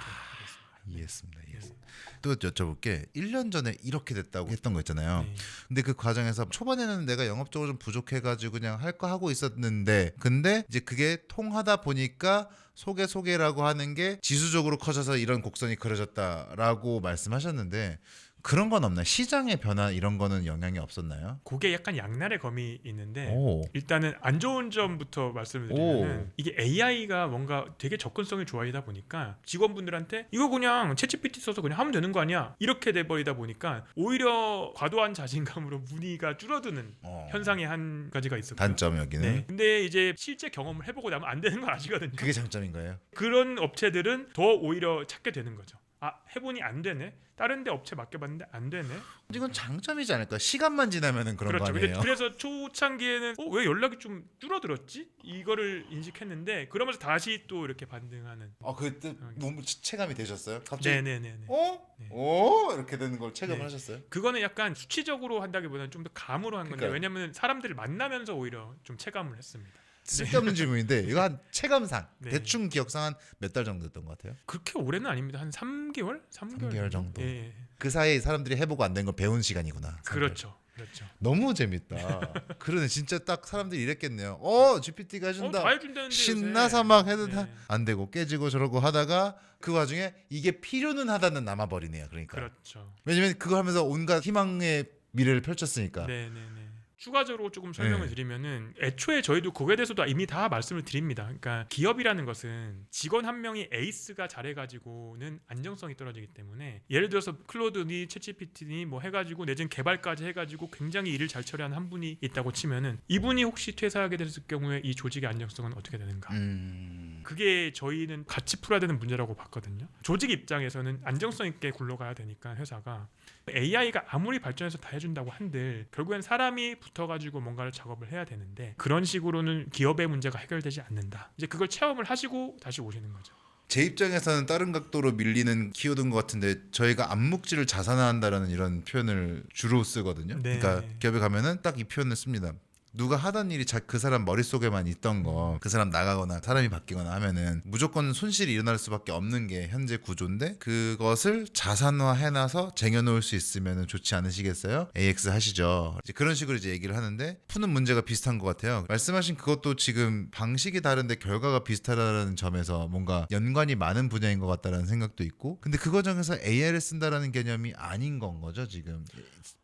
되겠습니다. 이해했습니다. 또 여쭤볼게 1년 전에 이렇게 됐다고 했던 거 있잖아요. 네. 근데 그 과정에서 초반에는 내가 영업적으로 좀 부족해가지고 그냥 할 거 하고 있었는데 근데 이제 그게 통하다 보니까 소개라고 하는 게 지수적으로 커져서 이런 곡선이 그려졌다라고 말씀하셨는데 그런 건 없나요? 시장의 변화 이런 거는 영향이 없었나요? 그게 약간 양날의 검이 있는데 오. 일단은 안 좋은 점부터 말씀을 드리면 이게 AI가 뭔가 되게 접근성이 좋아지다 보니까 직원분들한테 이거 그냥 챗GPT 써서 그냥 하면 되는 거 아니야? 이렇게 돼버리다 보니까 오히려 과도한 자신감으로 문의가 줄어드는 현상이 한 가지가 있었고요. 단점 여기는. 네. 근데 이제 실제 경험을 해보고 나면 안 되는 걸 아시거든요. 그게 장점인 거예요? 그런 업체들은 더 오히려 찾게 되는 거죠. 아, 해보니 안 되네. 다른 데 업체 맡겨봤는데 안 되네. 이건 장점이지 않을까? 시간만 지나면은 그런 그렇죠. 거 아니에요? 그래서 초창기에는 왜 연락이 좀 줄어들었지? 이거를 인식했는데 그러면서 다시 또 이렇게 반등하는. 그때 너무 체감이 되셨어요? 갑자기 네네네. 네. 이렇게 되는 걸 체감을 네. 하셨어요? 그거는 약간 수치적으로 한다기보다는 좀 더 감으로 한 건데 그러니까요. 왜냐하면 사람들을 만나면서 오히려 좀 체감을 했습니다. 쓸데없는 질문인데 이거 한 체감상 네. 대충 기억상 한 몇 달 정도 됐던 것 같아요? 그렇게 오래는 아닙니다. 한 3개월? 3개월 정도. 예. 그 사이에 사람들이 해보고 안 된 걸 배운 시간이구나. 그렇죠. 너무 재밌다. 그러네 진짜 딱 사람들이 이랬겠네요. GPT가 해준다. 다 해준다는데 신나서 요새. 막 해도 네. 안 되고 깨지고 저러고 하다가 그 와중에 이게 필요는 하다는 남아버리네요. 그러니까. 그렇죠. 왜냐면 그거 하면서 온갖 희망의 미래를 펼쳤으니까. 네네네. 추가적으로 조금 설명을 네. 드리면은 애초에 저희도 그거에 대해서도 이미 다 말씀을 드립니다. 그러니까 기업이라는 것은 직원 한 명이 에이스가 잘해가지고는 안정성이 떨어지기 때문에 예를 들어서 클로드니 챗GPT니 뭐 해가지고 내진 개발까지 해가지고 굉장히 일을 잘 처리하는 한 분이 있다고 치면은 이분이 혹시 퇴사하게 됐을 경우에 이 조직의 안정성은 어떻게 되는가? 그게 저희는 같이 풀어야 되는 문제라고 봤거든요. 조직 입장에서는 안정성 있게 굴러가야 되니까 회사가 AI가 아무리 발전해서 다 해준다고 한들 결국엔 사람이 붙어가지고 뭔가를 작업을 해야 되는데 그런 식으로는 기업의 문제가 해결되지 않는다. 이제 그걸 체험을 하시고 다시 오시는 거죠. 제 입장에서는 다른 각도로 밀리는 키워드인 것 같은데 저희가 암묵지를 자산화한다라는 이런 표현을 주로 쓰거든요. 네. 그러니까 기업에 가면은 딱 이 표현을 씁니다. 누가 하던 일이 그 사람 머릿속에만 있던 거 그 사람 나가거나 사람이 바뀌거나 하면은 무조건 손실이 일어날 수밖에 없는 게 현재 구조인데 그것을 자산화해놔서 쟁여놓을 수 있으면 좋지 않으시겠어요? AX 하시죠. 이제 그런 식으로 이제 얘기를 하는데 푸는 문제가 비슷한 것 같아요. 말씀하신 그것도 지금 방식이 다른데 결과가 비슷하다는 점에서 뭔가 연관이 많은 분야인 것 같다는 생각도 있고 근데 그 과정에서 AI를 쓴다라는 개념이 아닌 건 거죠 지금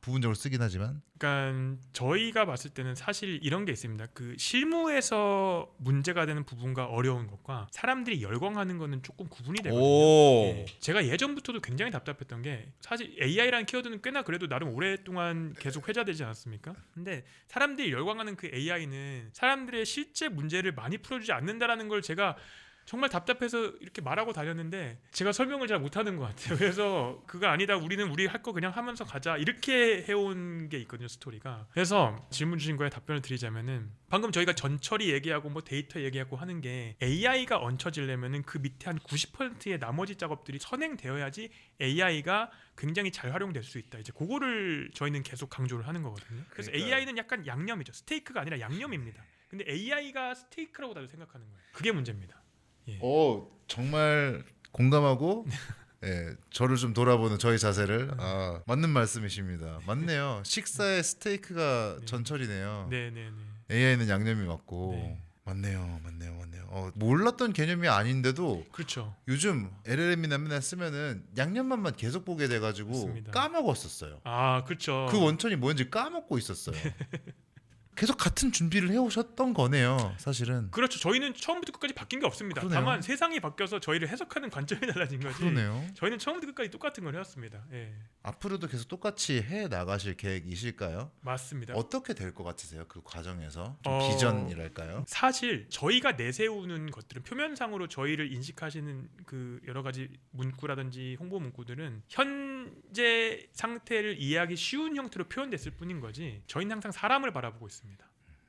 부분적으로 쓰긴 하지만 그러니까 저희가 봤을 때는 사실 이런 게 있습니다. 그 실무에서 문제가 되는 부분과 어려운 것과 사람들이 열광하는 거는 조금 구분이 되거든요. 예. 제가 예전부터도 굉장히 답답했던 게 사실 AI라는 키워드는 꽤나 그래도 나름 오랫동안 계속 회자되지 않았습니까? 근데 사람들이 열광하는 그 AI는 사람들의 실제 문제를 많이 풀어주지 않는다라는 걸 제가 정말 답답해서 이렇게 말하고 다녔는데 제가 설명을 잘 못하는 것 같아요. 그래서 그거 아니다. 우리는 우리 할 거 그냥 하면서 가자. 이렇게 해온 게 있거든요. 스토리가. 그래서 질문 주신 거에 답변을 드리자면은 방금 저희가 전처리 얘기하고 뭐 데이터 얘기하고 하는 게 AI가 얹혀지려면은 그 밑에 한 90%의 나머지 작업들이 선행되어야지 AI가 굉장히 잘 활용될 수 있다. 이제 그거를 저희는 계속 강조를 하는 거거든요. 그래서 그러니까요. AI는 약간 양념이죠. 스테이크가 아니라 양념입니다. 근데 AI가 스테이크라고 다들 생각하는 거예요. 그게 문제입니다. 예. 정말 공감하고 저를 좀 돌아보는 저희 자세를 맞는 말씀이십니다. 맞네요. 식사에 스테이크가 네. 전철이네요. 네네네. AI는 양념이 맞고 네. 맞네요. 몰랐던 개념이 아닌데도 그렇죠. 요즘 LLM이나 맨날 쓰면은 양념만만 계속 보게 돼가지고 맞습니다. 까먹었었어요. 아, 그렇죠. 그 원천이 뭔지 까먹고 있었어요. 계속 같은 준비를 해오셨던 거네요, 사실은. 그렇죠. 저희는 처음부터 끝까지 바뀐 게 없습니다. 그러네요. 다만 세상이 바뀌어서 저희를 해석하는 관점이 달라진 거지. 그러네요. 저희는 처음부터 끝까지 똑같은 걸 해왔습니다. 예, 앞으로도 계속 똑같이 해 나가실 계획이실까요? 맞습니다. 어떻게 될 것 같으세요? 그 과정에서 좀 어, 비전이랄까요? 사실 저희가 내세우는 것들은 표면상으로 저희를 인식하시는 그 여러 가지 문구라든지 홍보 문구들은 현재 상태를 이해하기 쉬운 형태로 표현됐을 뿐인 거지 저희는 항상 사람을 바라보고 있습니다.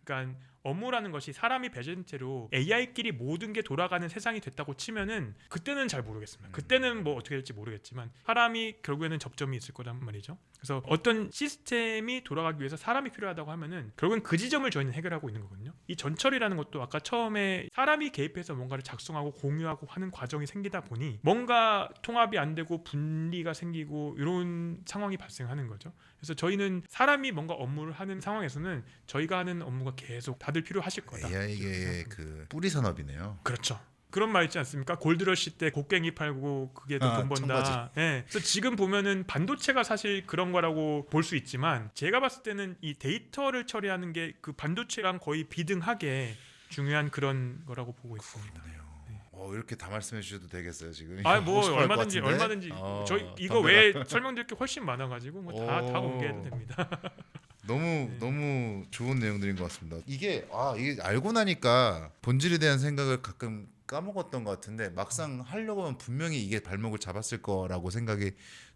그러니까 업무라는 것이 사람이 배제된 채로 AI끼리 모든 게 돌아가는 세상이 됐다고 치면은 그때는 잘 모르겠습니다. 그때는 뭐 어떻게 될지 모르겠지만 사람이 결국에는 접점이 있을 거란 말이죠. 그래서 어떤 시스템이 돌아가기 위해서 사람이 필요하다고 하면은 결국은 그 지점을 저희는 해결하고 있는 거거든요. 이 전처리라는 것도 아까 처음에 사람이 개입해서 뭔가를 작성하고 공유하고 하는 과정이 생기다 보니 뭔가 통합이 안 되고 분리가 생기고 이런 상황이 발생하는 거죠. 그래서 저희는 사람이 뭔가 업무를 하는 상황에서는 저희가 하는 업무가 계속 다들 필요하실 거다. AI의 그 뿌리 산업이네요. 그렇죠. 그런 말 있지 않습니까? 골드러시 때 곡괭이 팔고 그게 더 돈 번다. 청바지. 네. 그래서 지금 보면은 반도체가 사실 그런 거라고 볼 수 있지만 제가 봤을 때는 이 데이터를 처리하는 게 그 반도체랑 거의 비등하게 중요한 그런 거라고 보고 있습니다. 이렇게 다 말씀해 주셔도 되겠어요 지금. 아 뭐 하고 싶어 할것 얼마든지 같은데? 저희 이거 외에 설명드릴 게 훨씬 많아가지고 뭐 다 공개해도 됩니다. 너무 좋은 내용들인 것 같습니다. 이게 알고 나니까 본질에 대한 생각을 가끔 까먹었던 것 같은데 막상 하려고 하면 분명히 이게 발목을 잡았을 거라고 생각이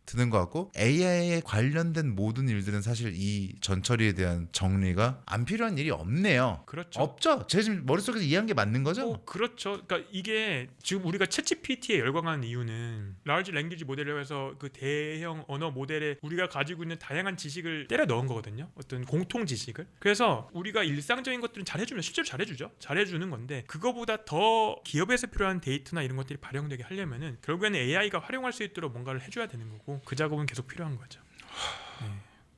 드는 것 같고 AI에 관련된 모든 일들은 사실 이 전처리에 대한 정리가 안 필요한 일이 없네요. 그렇죠. 없죠. 제 지금 머릿속에서 이해한 게 맞는 거죠? 그렇죠. 그러니까 이게 지금 우리가 챗GPT에 열광하는 이유는 라지 랭귀지 모델이라고 해서 그 대형 언어 모델에 우리가 가지고 있는 다양한 지식을 때려 넣은 거거든요. 어떤 공통 지식을. 그래서 우리가 일상적인 것들은 잘해주면 실제로 잘해주죠. 잘해주는 건데 그거보다 더 기업에서 필요한 데이터나 이런 것들이 발행되게 하려면은 결국에는 AI가 활용할 수 있도록 뭔가를 해줘야 되는 거고 그 작업은 계속 필요한 거죠.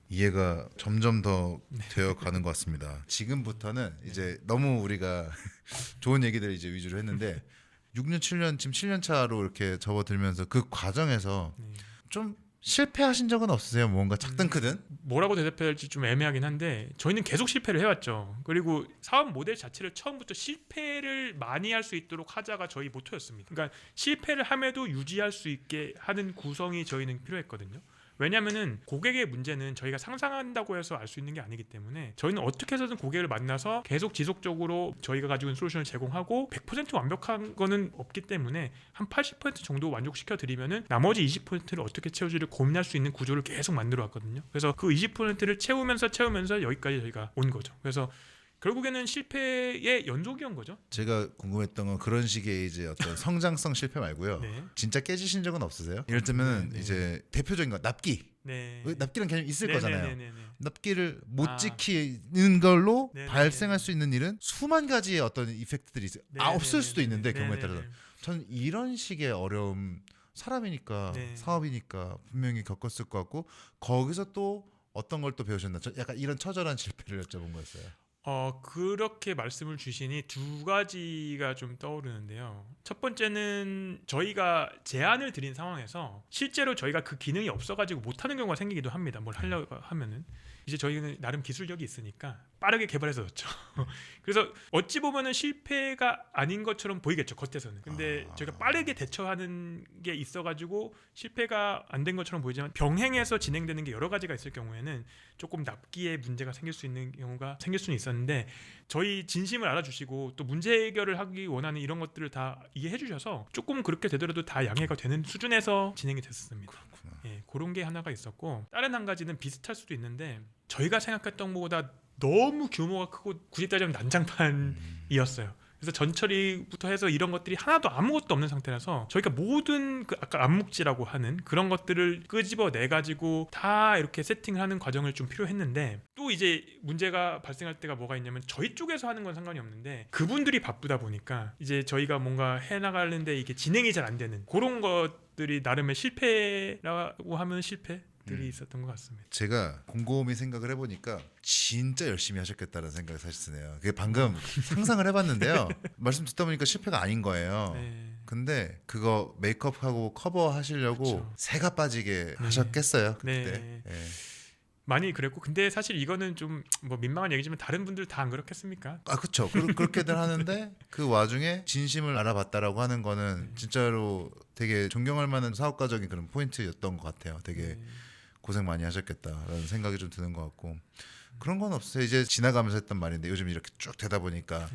이해가 점점 더 되어 가는 것 같습니다. 지금부터는 이제 너무 우리가 좋은 얘기들 이제 위주로 했는데 6년 7년 지금 7년 차로 이렇게 접어들면서 그 과정에서 좀 실패하신 적은 없으세요? 뭔가 작든 크든? 뭐라고 대답해야 할지 좀 애매하긴 한데 저희는 계속 실패를 해왔죠. 그리고 사업 모델 자체를 처음부터 실패를 많이 할 수 있도록 하자가 저희 모토였습니다. 그러니까 실패를 함에도 유지할 수 있게 하는 구성이 저희는 필요했거든요. 왜냐면은 고객의 문제는 저희가 상상한다고 해서 알 수 있는 게 아니기 때문에 저희는 어떻게 해서든 고객을 만나서 계속 지속적으로 저희가 가지고 있는 솔루션을 제공하고 100% 완벽한 거는 없기 때문에 한 80% 정도 만족시켜 드리면은 나머지 20%를 어떻게 채워줄지 고민할 수 있는 구조를 계속 만들어 왔거든요. 그래서 그 20%를 채우면서 여기까지 저희가 온 거죠. 그래서 결국에는 실패의 연속이온 거죠. 제가 궁금했던 건 그런 식의 이제 어떤 성장성 실패 말고요. 네. 진짜 깨지신 적은 없으세요? 예를 들면 이제 대표적인 거 납기. 네. 납기란 개념이 있을 거잖아요. 네. 납기를 못 지키는 걸로 네네네. 발생할 수 있는 일은 수만 가지의 어떤 이펙트들이 있어요. 없을 수도 있는데 경우에 따라서. 네네네. 저는 이런 식의 어려움 사람이니까 네. 사업이니까 분명히 겪었을 것 같고 거기서 또 어떤 걸 또 배우셨나? 약간 이런 처절한 실패를 여쭤본 거였어요. 그렇게 말씀을 주시니 두 가지가 좀 떠오르는데요. 첫 번째는 저희가 제안을 드린 상황에서 실제로 저희가 그 기능이 없어가지고 못하는 경우가 생기기도 합니다. 뭘 하려고 하면은 이제 저희는 나름 기술력이 있으니까 빠르게 개발해서 넣죠. 그래서 어찌 보면은 실패가 아닌 것처럼 보이겠죠, 겉에서는. 근데 저희가 빠르게 대처하는 게 있어가지고 실패가 안 된 것처럼 보이지만 병행해서 진행되는 게 여러 가지가 있을 경우에는 조금 납기에 문제가 생길 수 있는 경우가 생길 수는 있었는데 저희 진심을 알아주시고 또 문제 해결을 하기 원하는 이런 것들을 다 이해해 주셔서 조금 그렇게 되더라도 다 양해가 되는 수준에서 진행이 됐었습니다. 예, 그런 게 하나가 있었고 다른 한 가지는 비슷할 수도 있는데 저희가 생각했던 것보다 너무 규모가 크고 굳이 따지면 난장판이었어요. 그래서 전처리부터 해서 이런 것들이 하나도 아무것도 없는 상태라서 저희가 모든 그 아까 암묵지라고 하는 그런 것들을 끄집어내 가지고 다 이렇게 세팅을 하는 과정을 좀 필요했는데 또 이제 문제가 발생할 때가 뭐가 있냐면 저희 쪽에서 하는 건 상관이 없는데 그분들이 바쁘다 보니까 이제 저희가 뭔가 해나가는데 이게 진행이 잘 안 되는 그런 것들이 나름의 실패라고 하면 실패들이 있었던 것 같습니다. 제가 곰곰이 생각을 해보니까 진짜 열심히 하셨겠다는 생각이 사실 드네요. 그게 방금 상상을 해봤는데요. 말씀 듣다 보니까 실패가 아닌 거예요. 네. 근데 그거 메이크업하고 커버하시려고 그쵸. 새가 빠지게 하셨겠어요 그때. 네. 예. 많이 그랬고 근데 사실 이거는 좀 뭐 민망한 얘기지만 다른 분들 다 안 그렇겠습니까? 그렇죠. 그렇게들 하는데 그 와중에 진심을 알아봤다라고 하는 거는 진짜로 되게 존경할 만한 사업가적인 그런 포인트였던 것 같아요. 되게 고생 많이 하셨겠다라는 생각이 좀 드는 것 같고 그런 건 없어요. 이제 지나가면서 했던 말인데 요즘 이렇게 쭉 되다 보니까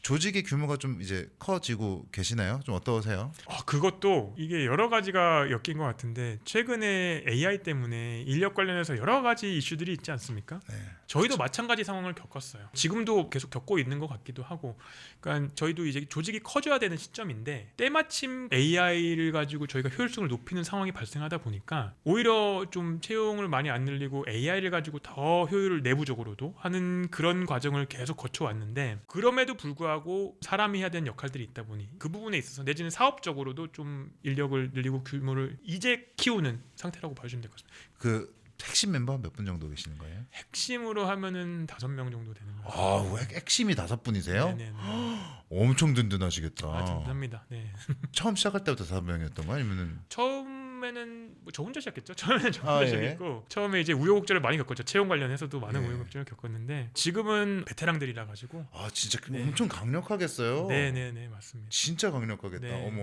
조직의 규모가 좀 이제 커지고 계시나요? 좀 어떠세요? 그것도 이게 여러 가지가 엮인 것 같은데 최근에 AI 때문에 인력 관련해서 여러 가지 이슈들이 있지 않습니까? 네. 저희도 마찬가지 상황을 겪었어요. 지금도 계속 겪고 있는 것 같기도 하고, 그러니까 저희도 이제 조직이 커져야 되는 시점인데 때마침 AI를 가지고 저희가 효율성을 높이는 상황이 발생하다 보니까 오히려 좀 채용을 많이 안 늘리고 AI를 가지고 더 효율을 내부적으로도 하는 그런 과정을 계속 거쳐왔는데 그럼에도 불구하고 사람이 해야 되는 역할들이 있다 보니 그 부분에 있어서 내지는 사업적으로도 좀 인력을 늘리고 규모를 이제 키우는 상태라고 봐주시면 될 것 같습니다. 그 핵심 멤버 몇 분 정도 계시는 거예요? 핵심으로 하면은 5명 정도 되는 것 같아요. 아, 핵심이 5분이세요? 네네네. 엄청 든든하시겠다. 든든합니다. 네. 처음 시작할 때부터 5명이었던 거야? 아니면은 처음에는 뭐 저 혼자 시작했죠. 처음에는 저 혼자 아, 예. 시작했고 처음에 이제 우여곡절을 많이 겪었죠. 채용 관련해서도 많은 예. 우여곡절을 겪었는데 지금은 베테랑들이라 가지고 아, 진짜 네. 엄청 강력하겠어요. 네네네 맞습니다. 진짜 강력하겠다. 네. 어머.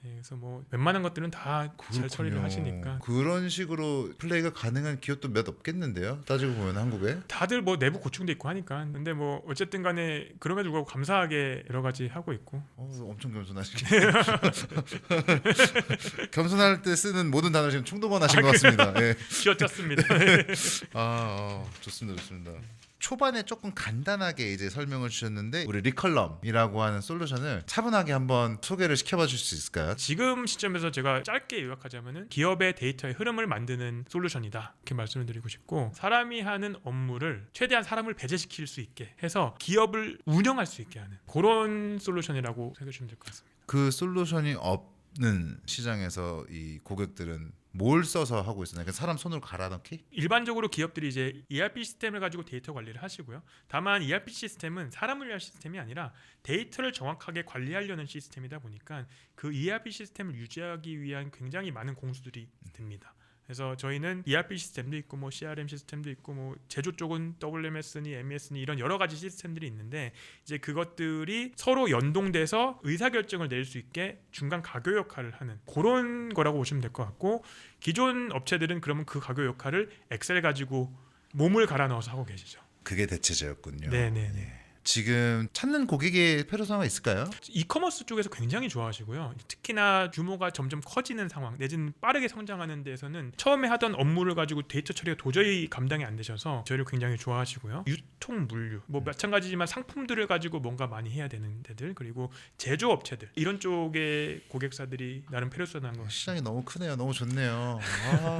네, 그래서 뭐 웬만한 것들은 다 잘 처리를 그렇군요. 하시니까 그런 식으로 플레이가 가능한 기업도 몇 없겠는데요. 따지고 보면 한국에. 다들 뭐 내부 고충도 있고 하니까 근데 뭐 어쨌든 간에 그럼에도 불구하고 감사하게 여러 가지 하고 있고 엄청 겸손하시네. 겸손할 때 쓰는 모든 단어 지금 총동원하신 것 같습니다. 예. 쥐어짰습니다. 좋습니다. 초반에 조금 간단하게 이제 설명을 주셨는데 우리 리컬럼이라고 하는 솔루션을 차분하게 한번 소개를 시켜봐 줄 수 있을까요? 지금 시점에서 제가 짧게 요약하자면은 기업의 데이터의 흐름을 만드는 솔루션이다 이렇게 말씀을 드리고 싶고 사람이 하는 업무를 최대한 사람을 배제시킬 수 있게 해서 기업을 운영할 수 있게 하는 그런 솔루션이라고 생각해 주시면 될 것 같습니다. 그 솔루션이 없는 시장에서 이 고객들은 뭘 써서 하고 있었나요? 그러니까 사람 손으로 갈아 넣기? 일반적으로 기업들이 이제 ERP 시스템을 가지고 데이터 관리를 하시고요. 다만 ERP 시스템은 사람을 위한 시스템이 아니라 데이터를 정확하게 관리하려는 시스템이다 보니까 그 ERP 시스템을 유지하기 위한 굉장히 많은 공수들이 듭니다. 그래서 저희는 ERP 시스템도 있고 뭐 CRM 시스템도 있고 뭐 제조 쪽은 WMS니 MES니 이런 여러 가지 시스템들이 있는데 이제 그것들이 서로 연동돼서 의사결정을 낼 수 있게 중간 가교 역할을 하는 그런 거라고 보시면 될 것 같고 기존 업체들은 그러면 그 가교 역할을 엑셀 가지고 몸을 갈아 넣어서 하고 계시죠. 그게 대체제였군요. 네네네. 지금 찾는 고객의 페르소나가 있을까요? 이커머스 쪽에서 굉장히 좋아하시고요. 특히나 규모가 점점 커지는 상황 내지는 빠르게 성장하는 데에서는 처음에 하던 업무를 가지고 데이터 처리가 도저히 감당이 안 되셔서 저희를 굉장히 좋아하시고요. 유통 물류 뭐 마찬가지지만 상품들을 가지고 뭔가 많이 해야 되는 데들 그리고 제조업체들 이런 쪽의 고객사들이 나름 페르소나인 것 같습니다. 시장이 너무 크네요. 너무 좋네요.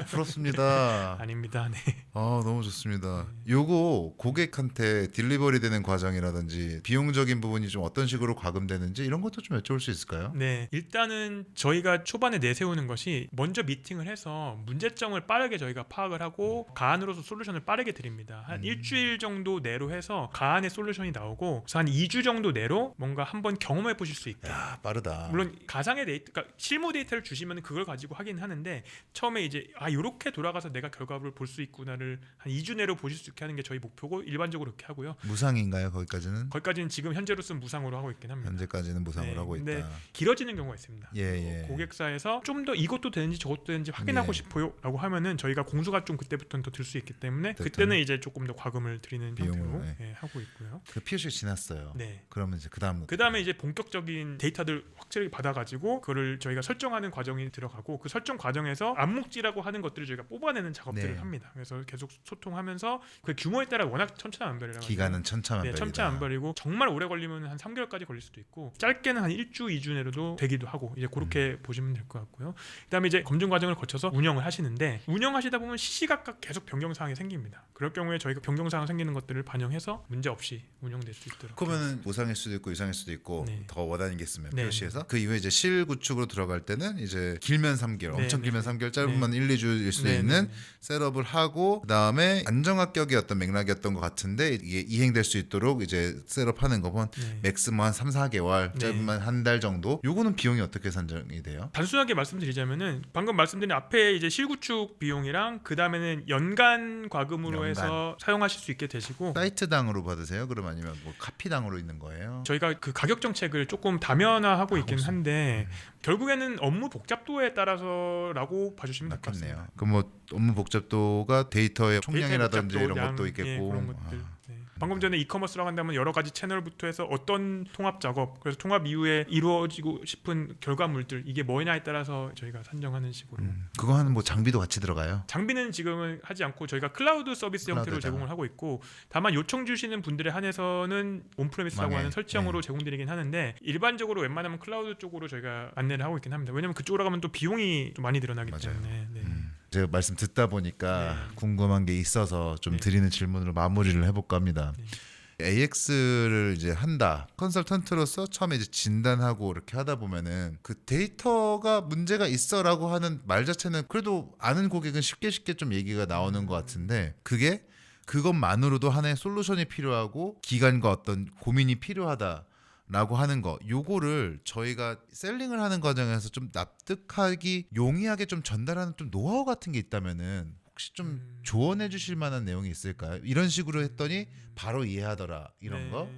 부럽습니다. 아닙니다. 네. 너무 좋습니다. 요거 고객한테 딜리버리 되는 과정이라든지 비용적인 부분이 좀 어떤 식으로 과금되는지 이런 것도 좀 여쭤볼 수 있을까요? 네, 일단은 저희가 초반에 내세우는 것이 먼저 미팅을 해서 문제점을 빠르게 저희가 파악을 하고 가안으로서 솔루션을 빠르게 드립니다. 한 일주일 정도 내로 해서 가안의 솔루션이 나오고 그래서 한 2주 정도 내로 뭔가 한번 경험해 보실 수 있게. 야, 빠르다. 물론 가상의 데이터, 그러니까 실무 데이터를 주시면 그걸 가지고 하긴 하는데 처음에 이제 이렇게 돌아가서 내가 결과를 볼 수 있구나를 한 2주 내로 보실 수 있게 하는 게 저희 목표고 일반적으로 그렇게 하고요. 무상인가요? 거기까지는 지금 현재로서는 무상으로 하고 있긴 합니다. 현재까지는 무상으로 네, 하고 있다. 근데 길어지는 경우가 있습니다. 예. 고객사에서 좀 더 이것도 되는지 저것도 되는지 확인하고 예. 싶어요라고 하면은 저희가 공수가 좀 그때부터는 더 들 수 있기 때문에 그때부터는 그때는 이제 조금 더 과금을 드리는 비용을, 형태로 예. 하고 있고요. 그 POC가 지났어요. 네. 그러면 이제 그다음 그다음에 이제 본격적인 데이터들 확실히 받아가지고 그거를 저희가 설정하는 과정이 들어가고 그 설정 과정에서 암묵지라고 하는 것들을 저희가 뽑아내는 작업들을 네. 합니다. 그래서 계속 소통하면서 그 규모에 따라 워낙 천차만별이라 기간은 천차만별이다. 네, 천차만별이고 정말 오래 걸리면 한 3개월까지 걸릴 수도 있고 짧게는 한 1주, 2주 내로도 되기도 하고 이제 그렇게 보시면 될 것 같고요. 그다음에 이제 검증 과정을 거쳐서 운영을 하시는데 운영하시다 보면 시시각각 계속 변경 사항이 생깁니다. 그럴 경우에 저희가 변경 사항 생기는 것들을 반영해서 문제 없이 운영될 수 있도록. 그러면은 무상일 수도 있고 유상일 수도 있고 네. 더 원하는 게 있으면 네. POC에서 그 이후에 이제 실 구축으로 들어갈 때는 이제 길면 3개월, 네, 엄청 네. 길면 3개월, 짧으면 네. 1, 2주일 수도 네, 있는 네. 셋업을 하고 그다음에 안정합격의 어떤 맥락이었던 것 같은데 이게 이행될 수 있도록 이제 셋업하는 거 보면 네. 맥스멈 한 3, 4개월, 네. 짧으면 한 달 정도. 요거는 비용이 어떻게 산정이 돼요? 단순하게 말씀드리자면은 방금 말씀드린 앞에 이제 실구축 비용이랑 그 다음에는 연간 과금으로 연간. 해서 사용하실 수 있게 되시고 사이트당으로 받으세요? 그럼 아니면 뭐 카피당으로 있는 거예요? 저희가 그 가격 정책을 조금 다면화하고 있긴 있어요. 한데 결국에는 업무 복잡도에 따라서라고 봐주시면 될 것 같습니다. 그럼 뭐 업무 복잡도가 데이터의 총량이라든지 데이터의 이런 복잡도, 것도 양, 있겠고 예, 그런 것들. 네. 방금 전에 이커머스라고 한다면 여러 가지 채널부터 해서 어떤 통합 작업, 그래서 통합 이후에 이루어지고 싶은 결과물들 이게 뭐냐에 따라서 저희가 산정하는 식으로. 그거 하는 뭐 장비도 같이 들어가요? 장비는 지금은 하지 않고 저희가 클라우드 서비스 형태로 클라우드다. 제공을 하고 있고, 다만 요청 주시는 분들에 한해서는 온프레미스라고 망해. 하는 설치형으로 네. 제공드리긴 하는데, 일반적으로 웬만하면 클라우드 쪽으로 저희가 안내를 하고 있긴 합니다. 왜냐면 그쪽으로 가면 또 비용이 좀 많이 늘어나기 맞아요. 때문에. 네. 제가 말씀 듣다 보니까 네. 궁금한 게 있어서 좀 네. 드리는 질문으로 마무리를 해볼까 합니다. 네. AX를 이제 한다. 컨설턴트로서 처음에 이제 진단하고 이렇게 하다 보면은 그 데이터가 문제가 있어라고 하는 말 자체는 그래도 아는 고객은 쉽게 좀 얘기가 나오는 것 같은데, 그게 그것만으로도 하나의 솔루션이 필요하고 기관과 어떤 고민이 필요하다 라고 하는 거, 요거를 저희가 셀링을 하는 과정에서 좀 납득하기 용이하게 좀 전달하는 좀 노하우 같은 게 있다면은 혹시 좀 조언해 주실 만한 내용이 있을까요? 이런 식으로 했더니 바로 이해하더라, 이런 네. 거.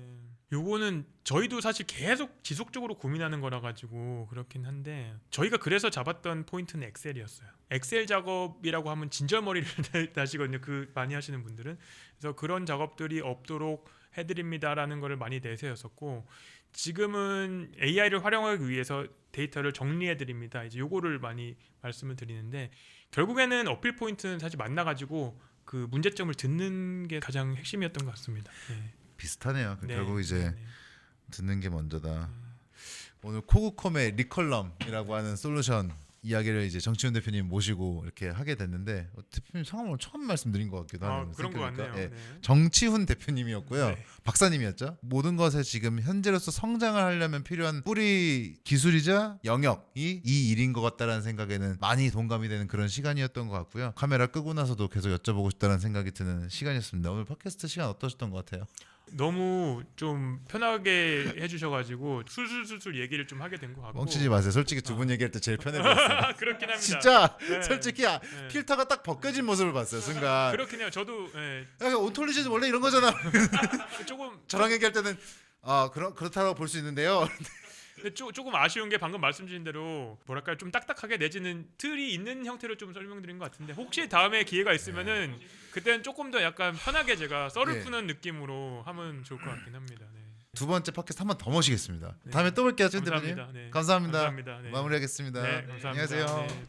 요거는 저희도 사실 계속 지속적으로 고민하는 거라 가지고 그렇긴 한데, 저희가 그래서 잡았던 포인트는 엑셀이었어요. 엑셀 작업이라고 하면 진절머리를 나시거든요. 그 많이 하시는 분들은. 그래서 그런 작업들이 없도록 해드립니다라는 거를 많이 내세웠었고, 지금은 AI를 활용하기 위해서 데이터를 정리해드립니다. 이제 요거를 많이 말씀을 드리는데, 결국에는 어필 포인트는 사실 만나가지고 그 문제점을 듣는 게 가장 핵심이었던 것 같습니다. 네. 비슷하네요. 네. 결국 이제 네. 듣는 게 먼저다. 오늘 코그컴의 리컬럼이라고 하는 솔루션 이야기를 이제 정치훈 대표님 모시고 이렇게 하게 됐는데, 대표님 성함을 처음 말씀드린 것 같기도 아, 하네요. 그런 거 생각해보니까. 같네요. 예. 네. 정치훈 대표님이었고요. 네. 박사님이었죠. 모든 것에 지금 현재로서 성장을 하려면 필요한 뿌리 기술이자 영역이 이 일인 것 같다라는 생각에는 많이 동감이 되는 그런 시간이었던 것 같고요. 카메라 끄고 나서도 계속 여쭤보고 싶다는 생각이 드는 시간이었습니다. 오늘 팟캐스트 시간 어떠셨던 것 같아요? 너무 좀 편하게 해주셔가지고 술술술술 얘기를 좀 하게 된 것 같고. 멍치지 마세요. 솔직히 두 분 얘기할 때 제일 편해 보였어요. 그렇긴 합니다. 진짜 네. 솔직히 네. 필터가 딱 벗겨진 모습을 봤어요. 순간. 그렇긴 해요. 저도 야, 온톨리지는 원래 이런 거잖아. 조금 저랑 얘기할 때는 그렇다고 볼 수 있는데요. 근데 조금 아쉬운 게 방금 말씀 주신 대로 뭐랄까 좀 딱딱하게 내지는 틀이 있는 형태로 좀 설명드린 것 같은데, 혹시 다음에 기회가 있으면은 그때는 조금 더 약간 편하게 제가 썰을 네. 푸는 느낌으로 하면 좋을 것 같긴 합니다. 네. 두 번째 팟캐스트 한 번 더 모시겠습니다. 네. 다음에 또 뵐게요, 준 대표님. 감사합니다. 네. 감사합니다. 감사합니다. 네. 마무리하겠습니다. 네, 감사합니다. 안녕하세요. 네.